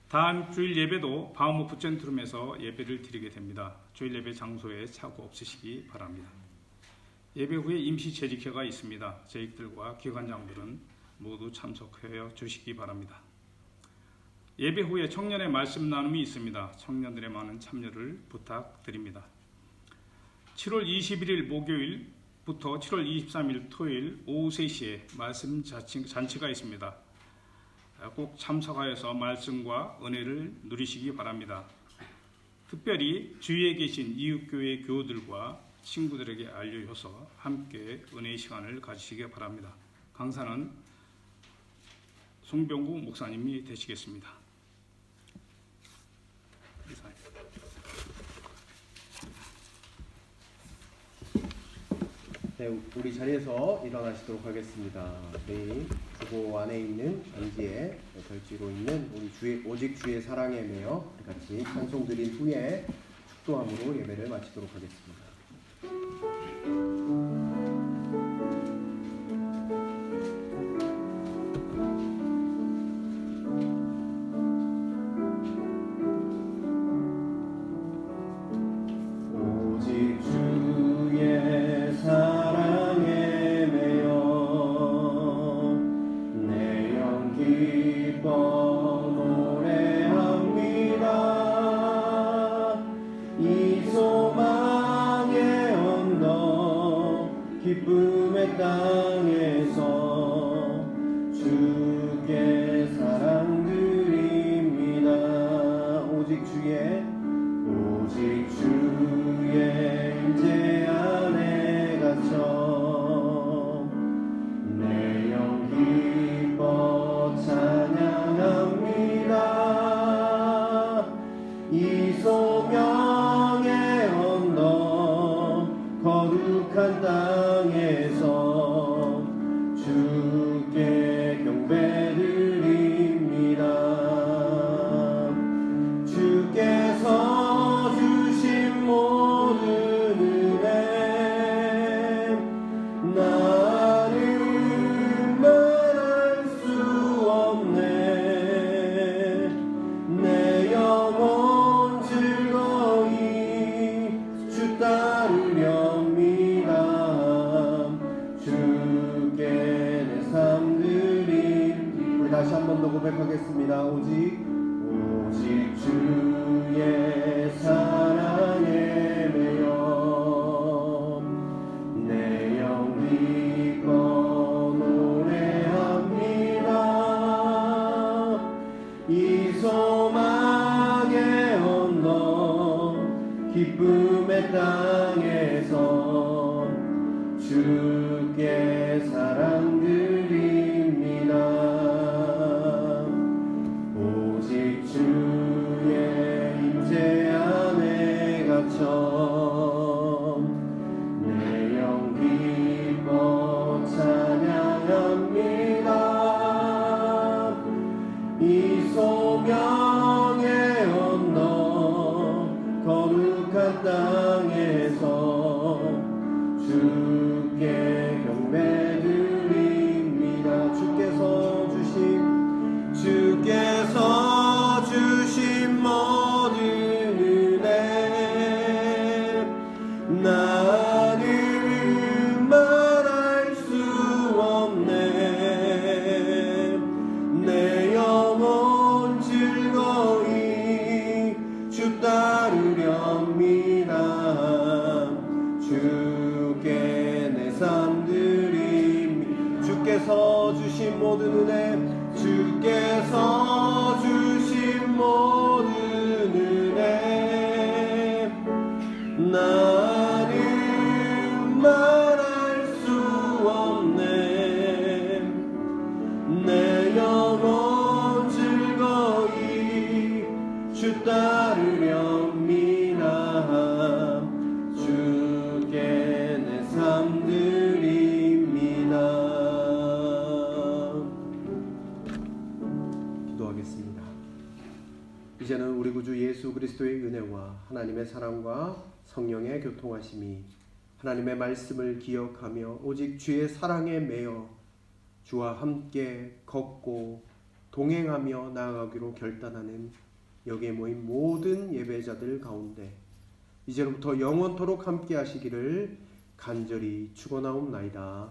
다음 주일 예배도 바우모프 센트룸에서 예배를 드리게 됩니다. 주일 예배 장소에 착오 없으시기 바랍니다. 예배 후에 임시 재직회가 있습니다. 재직들과 기관장들은 모두 참석하여 주시기 바랍니다. 예배 후에 청년의 말씀 나눔이 있습니다. 청년들의 많은 참여를 부탁드립니다. 7월 21일 목요일부터 7월 23일 토요일 오후 3시에 말씀 잔치가 있습니다. 꼭 참석하여서 말씀과 은혜를 누리시기 바랍니다. 특별히 주위에 계신 이웃교회 교우들과 친구들에게 알려줘서 함께 은혜의 시간을 가지시기 바랍니다. 강사는 송병구 목사님이 되시겠습니다. 이상입니다. 네, 우리 자리에서 일어나시도록 하겠습니다. 네, 주보 안에 있는 전지에 걸치고 있는 우리 오직 주의 사랑에 매여 같이 찬송 드린 후에 축도함으로 예배를 마치도록 하겠습니다. 오직 주의 사랑에 매여 내 영 기뻐 노래합니다. 이 소망의 언덕 기쁨의 땅에서 주께 사랑 드립니다. 오직 주의 임재 안에 갇혀 내 영 기뻐 찬양합니다. 이 소명의 언덕 거룩한 땅에서 주께 경배드립니다. 주께서 주신 모든 은혜 나는 말할 수 없네. 내 영혼 즐거이 주 따르렵니다. 주께 내 삶 드림. 우리 다시 한 번 더 고백하겠습니다. 오직 주의 사랑에 매여 내 영 기뻐 노래합니다. 이 소망의 언덕 기쁨의 땅에서 주께 사랑 드립니다. 오직 주의 임재 안에 갇혀 내 영 기뻐 찬양합니다. 이 소명의 언덕 거룩한 땅에서 주께 경배드립니다. 주께서 주신 모든 은혜 나는 말할 수 없네. 내 영혼 즐거이 주 따르렵니다. 주께 내 삶 드림. 주께서 주신 모든 은혜 주께서 주신 모든 은혜 나는 말할 수 없네. 내 영혼 즐거이 주 따르렵니다. 주께 내 삶 드립니다. 기도하겠습니다. 이제는 우리 구주 예수 그리스도의 은혜와 하나님의 사랑과 성령의 교통하심이 하나님의 말씀을 기억하며 오직 주의 사랑에 매여 주와 함께 걷고 동행하며 나아가기로 결단하는 여기에 모인 모든 예배자들 가운데 이제로부터 영원토록 함께 하시기를 간절히 축원하옵나이다.